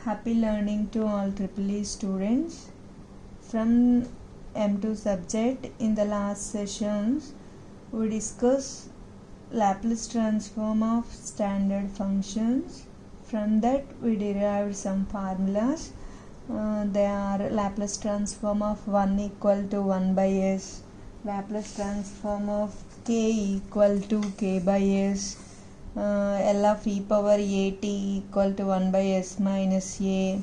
Happy learning to all EEE students. From M2 subject, in the last sessions we discussed Laplace transform of standard functions. From that we derived some formulas. They are Laplace transform of 1 equal to 1 by s, Laplace transform of k equal to k by s, L of e power at equal to 1 by s minus a,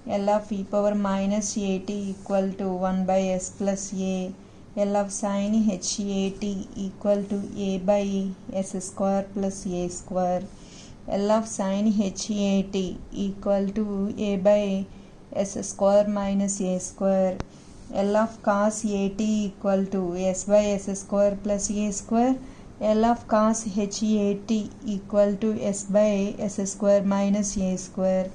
L of e power minus at equal to 1 by s plus a, L of sin hat equal to a by s square plus a square, L of sin hat equal to a by s square minus a square, L of cos at equal to s by s square plus a square, L of cos hat equal to s by s square minus a square,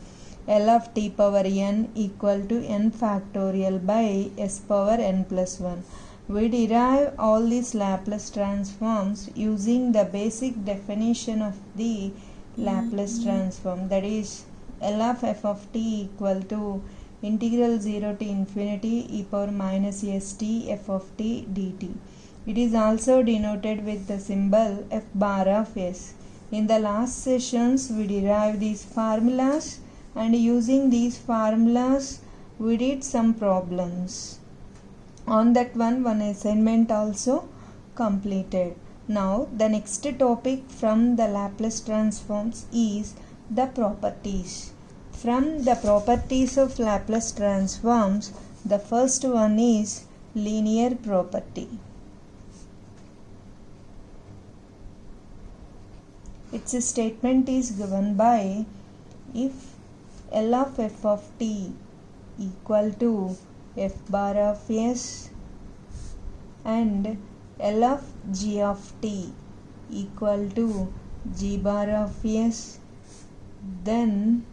L of t power n equal to n factorial by s power n plus 1. We derive all these Laplace transforms using the basic definition of the Laplace transform, that is L of f of t equal to integral 0 to infinity e power minus st f of t dt. It is also denoted with the symbol f bar of s. In the last sessions we derived these formulas, and using these formulas we did some problems. On that one assignment also completed. Now the next topic from the Laplace transforms is the properties. From the properties of Laplace transforms, the first one is linear property. Its statement is given by if L of f of t equal to f bar of s and L of g of t equal to g bar of s, then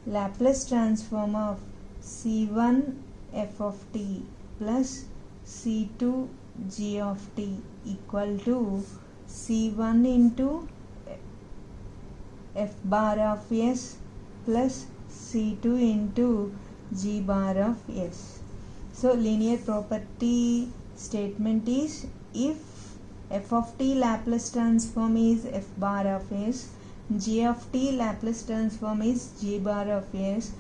Laplace transform of c1 f of t plus c2 g of t equal to c1 into f bar of s plus c2 into g bar of s. So linear property statement is if f of t Laplace transform is f bar of s, g of t Laplace transform is g bar of s,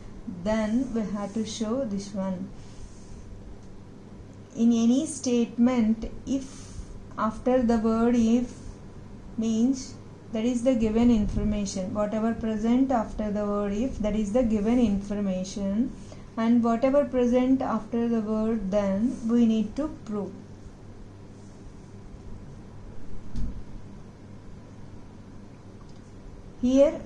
then we have to show this one. In any statement, if after the word if means that is the given information, whatever present after the word if, that is the given information, and whatever present after the word then we need to prove. Here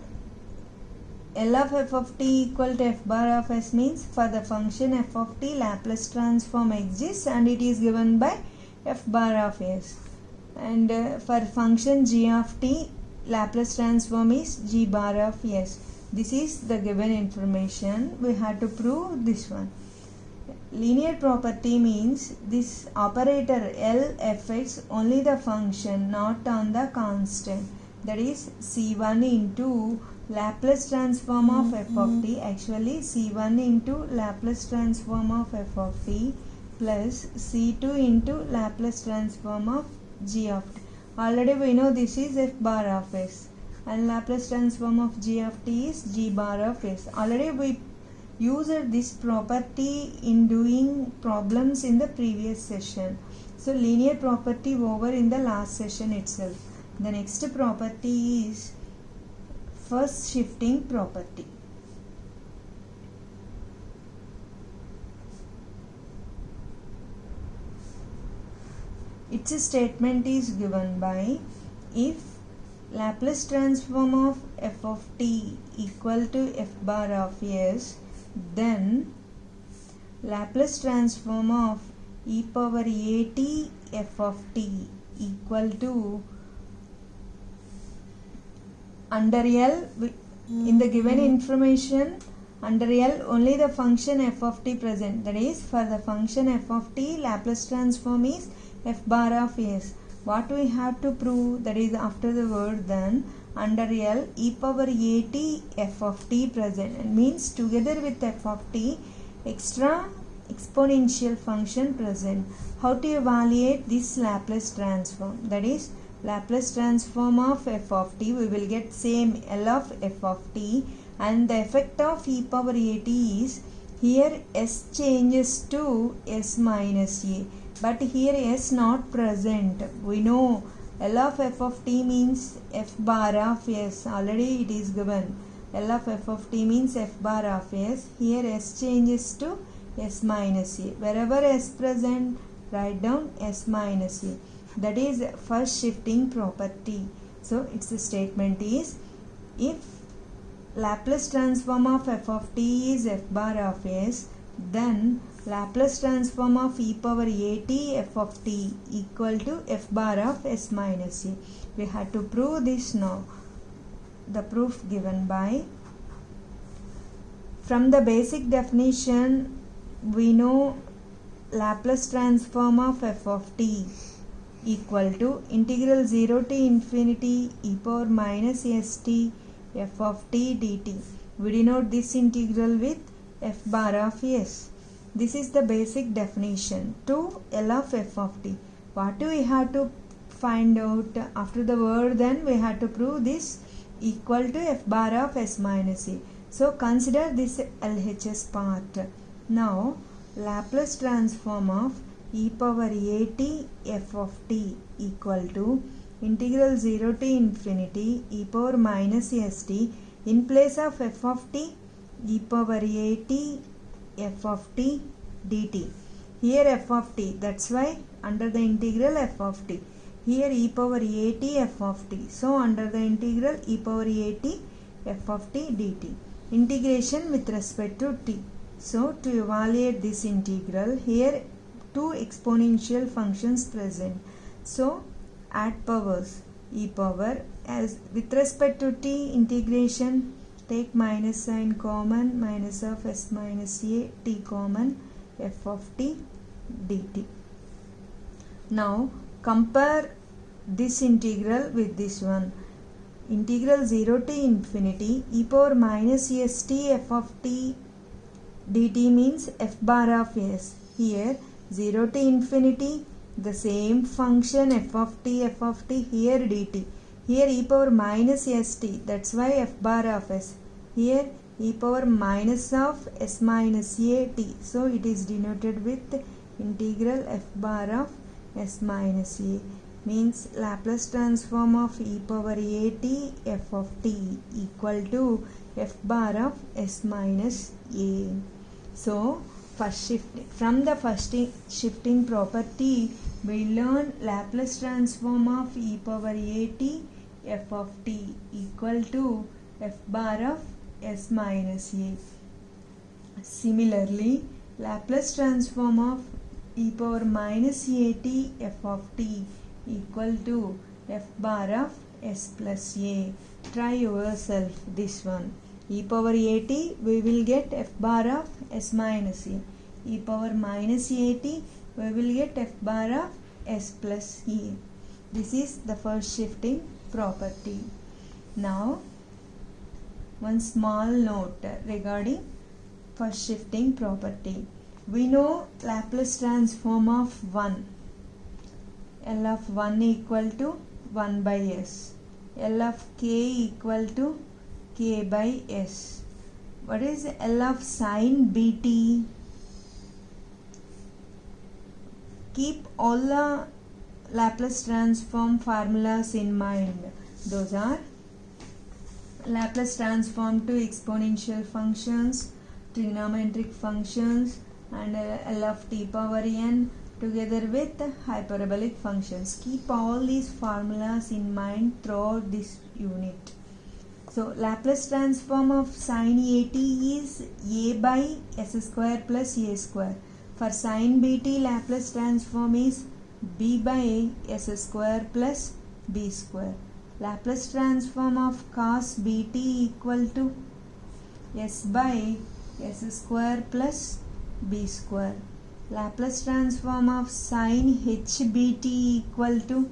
L of f of t equal to f bar of s means for the function f of t Laplace transform exists and it is given by f bar of s, and for function g of t Laplace transform is g bar of s. This is the given information. We have to prove this one. Linear property means this operator L affects only the function, not on the constant. That is c1 into Laplace transform of f of t, actually c1 into Laplace transform of f of t plus c2 into Laplace transform of g of t. Already we know this is f bar of s and Laplace transform of g of t is g bar of s. Already we used this property in doing problems in the previous session. So linear property over in the last session itself. The next property is first shifting property. Its statement is given by if Laplace transform of f of t equal to f bar of s, then Laplace transform of e power at f of t equal to under L, in the given information under L only the function f of t present, that is for the function f of t Laplace transform is f bar of s. What we have to prove, that is after the word then under L e power at f of t present, and means together with f of t extra exponential function present. How to evaluate this Laplace transform? That is Laplace transform of f of t, we will get same L of f of t, and the effect of e power at is here s changes to s minus a, but here s not present. We know L of f of t means f bar of s, already it is given. L of f of t means f bar of s, here s changes to s minus a. Wherever s present, write down s minus a. That is first shifting property. So its statement is, if Laplace transform of f of t is f bar of s, then Laplace transform of e power at f of t equal to f bar of s minus a. We had to prove this now. The proof given by, from the basic definition we know Laplace transform of f of t equal to integral 0 to infinity e power minus st f of t dt. We denote this integral with f bar of s. This is the basic definition to L of f of t. What do we have to find out? After the word, then we have to prove this equal to f bar of s minus a. So consider this LHS part. Now Laplace transform of e power at f of t equal to integral 0 to infinity e power minus st, in place of f of t e power at f of t dt. Here f of t, that's why under the integral f of t. Here e power at f of t, so under the integral e power at f of t dt. Integration with respect to t. So to evaluate this integral, here two exponential functions present. So add powers, e power, as with respect to t integration, take minus sign common, minus of s minus a, t common, f of t dt. Now compare this integral with this one. Integral 0 to infinity e power minus st f of t dt means f bar of s. Here 0 to infinity, the same function f of t, here dt. Here e power minus st, that's why f bar of s. Here e power minus of s minus a t, so it is denoted with integral f bar of s minus a. Means Laplace transform of e power at f of t equal to f bar of s minus a. So first shifting, from the first shifting property we learn Laplace transform of e power at f of t equal to f bar of s minus a. Similarly, Laplace transform of e power minus at f of t equal to f bar of s plus a. Try yourself this one. E power at we will get f bar of s minus a. E power minus at we will get f bar of s plus a. This is the first shifting property. Now one small note regarding first shifting property. We know Laplace transform of 1. L of 1 equal to 1 by s. L of k equal to k by s. What is L of sin bt? Keep all the Laplace transform formulas in mind. Those are Laplace transform to exponential functions, trigonometric functions, and L of t power n together with hyperbolic functions. Keep all these formulas in mind throughout this unit. So Laplace transform of sin at is a by s square plus a square. For sin bt, Laplace transform is b by s square plus b square. Laplace transform of cos bt equal to s by s square plus b square. Laplace transform of sin h bt equal to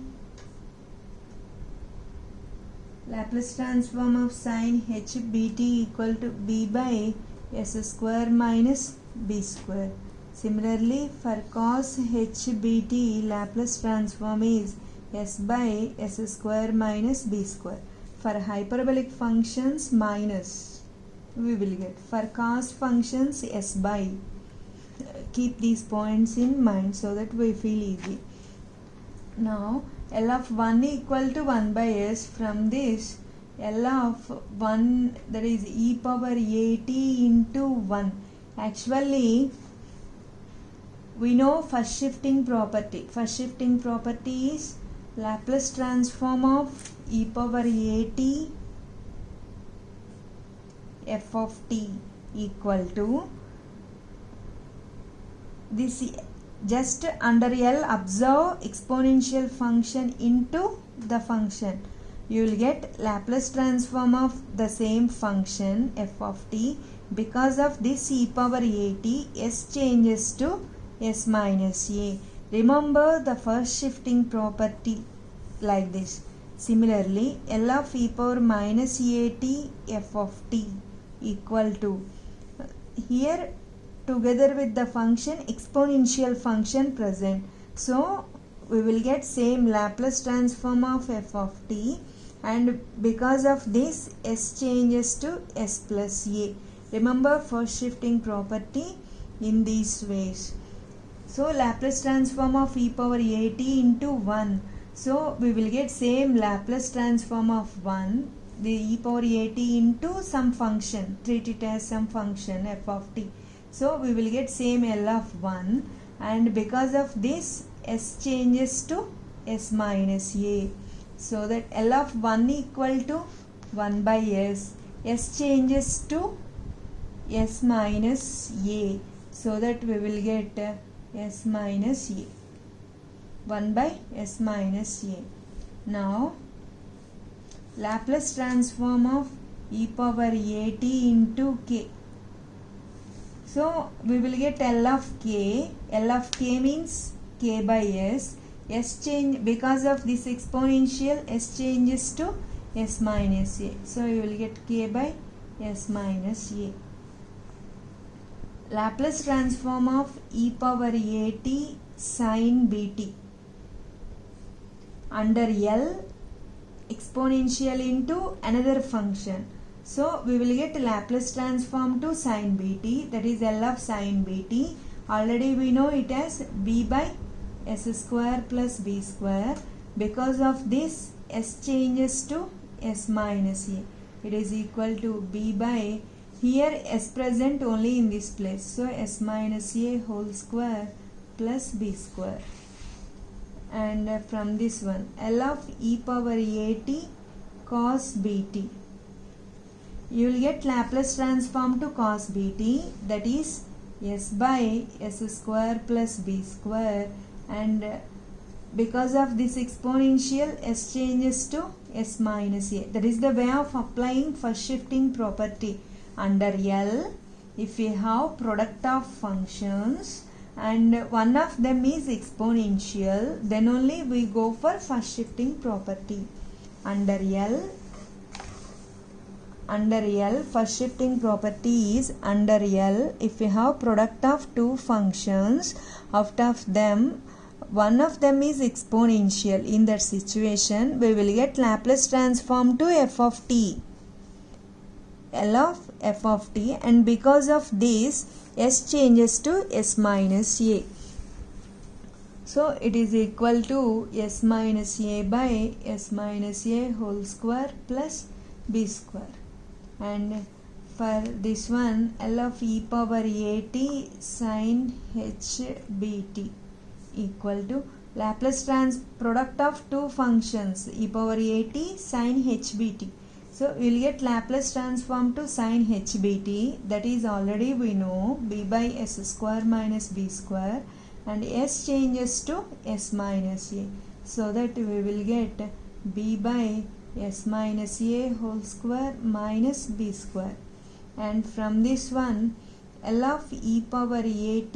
Laplace transform of sin h bt equal to b by s square minus b square. Similarly, for cos h bt, Laplace transform is s by s square minus b square. For hyperbolic functions, minus we will get. For cos functions, s by. Keep these points in mind so that we feel easy. Now, L of 1 equal to 1 by s. From this, L of 1, that is e power at into 1. Actually, we know first shifting property. First shifting property is Laplace transform of e power at f of t equal to this. Just under L, observe exponential function into the function. You will get Laplace transform of the same function f of t. Because of this e power at, s changes to s minus a. Remember the first shifting property like this. Similarly, L of e power minus at f of t equal to, here together with the function, exponential function present. So we will get same Laplace transform of f of t, and because of this s changes to s plus a. Remember first shifting property in these ways. So Laplace transform of e power at into 1. So we will get same Laplace transform of 1, the e power at into some function, treat it as some function f of t. So we will get same L of 1, and because of this s changes to s minus a. So that L of 1 equal to 1 by s changes to s minus a. So that we will get s minus a. 1 by s minus a. Now Laplace transform of e power at into k. So we will get L of k. L of k means k by s. S change, because of this exponential, s changes to s minus a. So you will get k by s minus a. Laplace transform of e power at sin bt. Under L, exponential into another function. So we will get Laplace transform to sin bt, that is L of sin bt. Already we know it as b by s square plus b square. Because of this, s changes to s minus a. It is equal to b by, here s present only in this place. So s minus a whole square plus b square. And from this one, L of e power at cos bt. You will get Laplace transform to cos bt, that is s by s square plus b square, and because of this exponential, s changes to s minus a. That is the way of applying first shifting property. Under L, if we have product of functions and one of them is exponential, then only we go for first shifting property. Under L, first shifting property is under L, if we have product of two functions, out of them one of them is exponential, in that situation we will get Laplace transform to f of t, L of f of t, and because of this s changes to s minus a. So it is equal to s minus a by s minus a whole square plus b square. And for this one, L of e power at sin h bt equal to Laplace product of two functions, e power at sin h bt. So we will get Laplace transform to sin h bt, that is already we know b by s square minus b square, and s changes to s minus a. So that we will get b by s minus a whole square minus b square. And from this one, L of e power at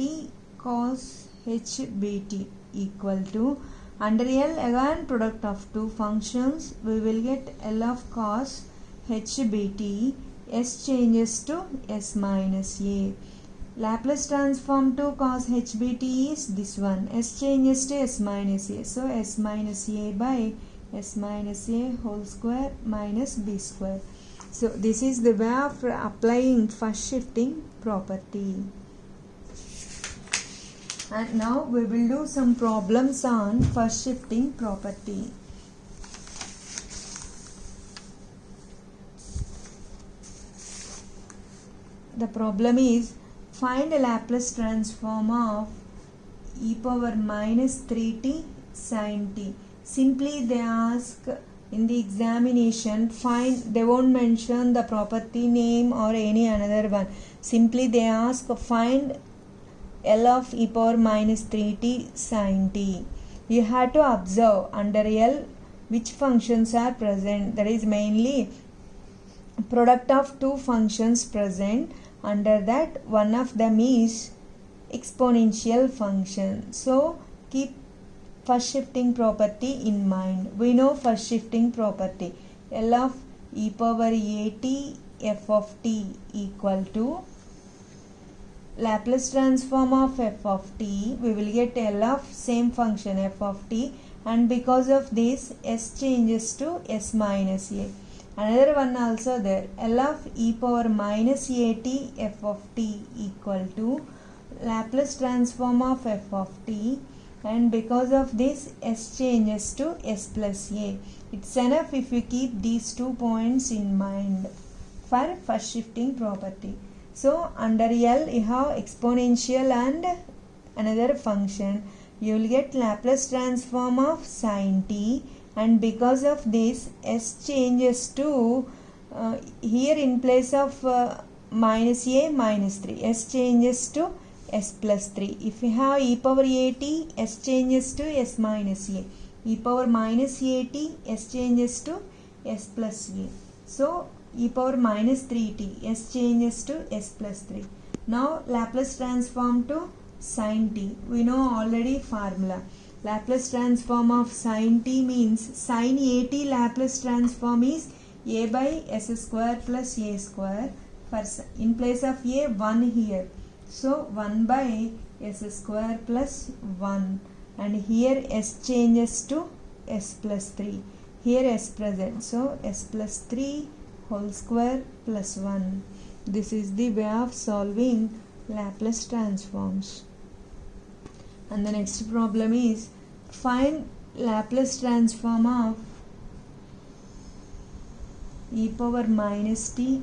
cos h bt equal to Under L, again product of two functions, we will get L of cos hbt, s changes to s minus a. Laplace transform to cos hbt is this one, s changes to s minus a. So s minus a by s minus a whole square minus b square. So this is the way of applying first shifting property. And now we will do some problems on first shifting property. The problem is, find a Laplace transform of e power minus 3t sin t. Simply they ask in the examination, they won't mention the property name or any another one. Simply they ask find L of e power minus 3t sin t. You have to observe under L which functions are present. That is mainly product of two functions present. Under that, one of them is exponential function. So keep first shifting property in mind. We know first shifting property. L of e power at f of t equal to Laplace transform of f of t. We will get L of same function f of t, and because of this s changes to s minus a. Another one also there, L of e power minus at f of t equal to Laplace transform of f of t, and because of this s changes to s plus a. It's enough if you keep these 2 points in mind for first shifting property. So under L you have exponential and another function. You will get Laplace transform of sin t, and because of this s changes to here in place of minus a minus 3, s changes to s plus 3. If you have e power at, s changes to s minus a. E power minus at, s changes to s plus a. So e power minus 3t, s changes to s plus 3. Now Laplace transform to sin t. We know already formula. Laplace transform of sin t means sin at Laplace transform is a by s square plus a square. For in place of a, 1 here. So 1 by s square plus 1. And here s changes to s plus 3. Here s present. So s plus 3 whole square plus 1. This is the way of solving Laplace transforms. And the next problem is, find Laplace transform of e power minus t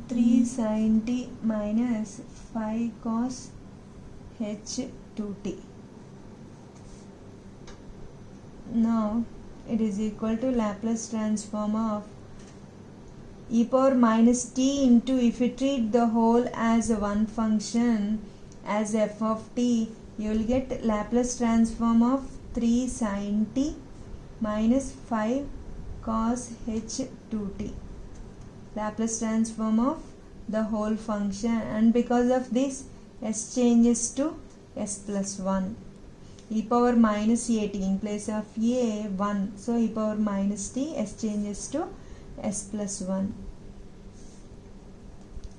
3 sin t minus 5 cos h 2t. Now it is equal to Laplace transform of e power minus t into, if you treat the whole as one function as f of t, you will get Laplace transform of 3 sin t minus 5 cos h 2t. Laplace transform of the whole function, and because of this s changes to s plus 1. E power minus at in place of a 1. So e power minus t, s changes to s plus 1.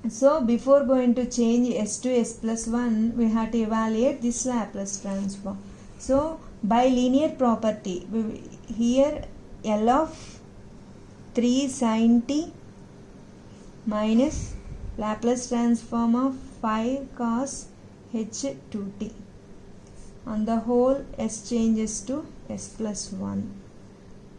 So before going to change s to s plus 1, we have to evaluate this Laplace transform. So by linear property, here L of 3 sin t minus Laplace transform of 5 cos h 2t. On the whole, s changes to s plus 1.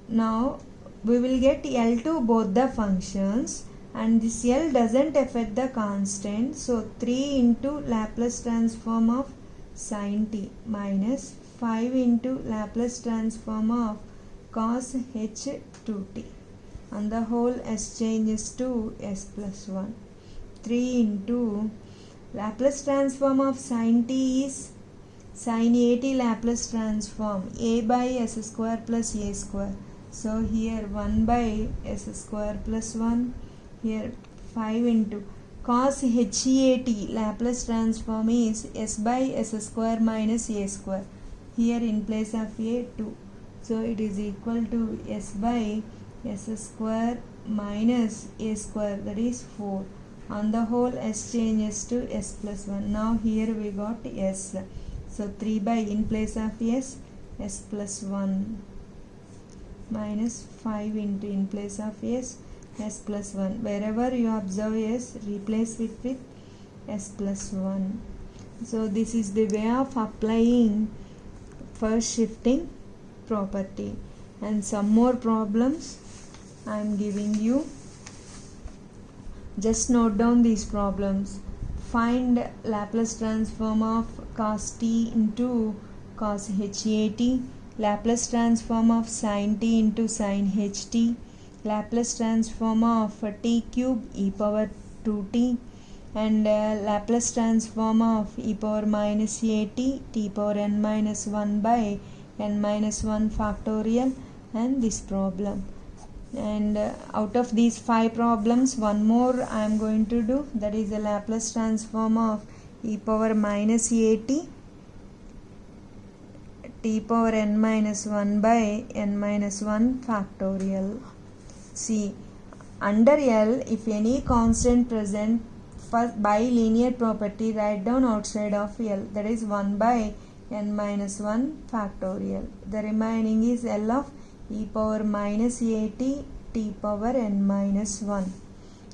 Now we will get L to both the functions, and this L doesn't affect the constant. So 3 into Laplace transform of sin t minus 5 into Laplace transform of cos h 2t. On the whole, s changes to s plus 1. 3 into Laplace transform of sin t is sin at Laplace transform a by s square plus a square. So here 1 by s square plus 1. Here 5 into cos hat Laplace transform is s by s square minus a square. here in place of a 2, so it is equal to s by s square minus a square, that is 4. On the whole, s changes to s plus 1. Now here we got s, so 3 by in place of s plus 1 minus 5 into in place of s plus 1. Wherever you observe s, replace it with s plus 1. So this is the way of applying first shifting property. And some more problems I am giving you. Just note down these problems. Find Laplace transform of cos t into cos hat, Laplace transform of sin t into sin ht, Laplace transform of t cube e power 2t, and Laplace transform of e power minus at t power n minus 1 by n minus 1 factorial, and this problem. And out of these 5 problems, one more I am going to do, that is the Laplace transform of e power minus at t power n minus 1 by n minus 1 factorial. See, under L, if any constant present, first by linear property write down outside of L, that is 1 by n minus 1 factorial. The remaining is L of e power minus at t power n minus 1.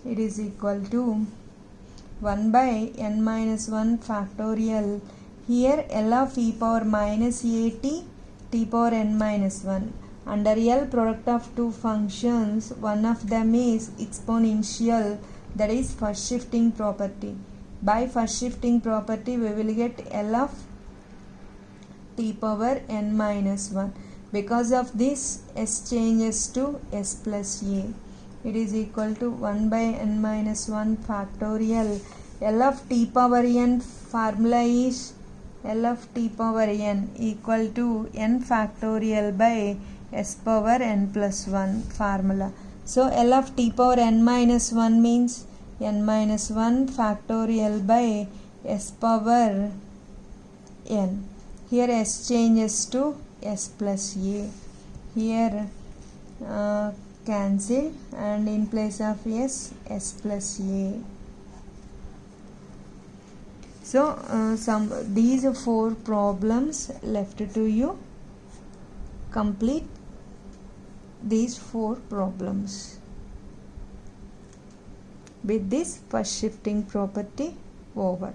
It is equal to 1 by n minus 1 factorial. Here L of e power minus at t power n minus 1. Under L, product of two functions, one of them is exponential, that is first shifting property. By first shifting property, we will get L of t power n minus 1. Because of this, s changes to s plus a. It is equal to 1 by n minus 1 factorial. L of t power n formula is L of t power n equal to n factorial by s power n plus 1 formula. So L of t power n minus 1 means n minus 1 factorial by s power n. Here s changes to s plus a. Here cancel, and in place of s plus a. So these 4 problems left to you. Complete these 4 problems. With this, first shifting property over.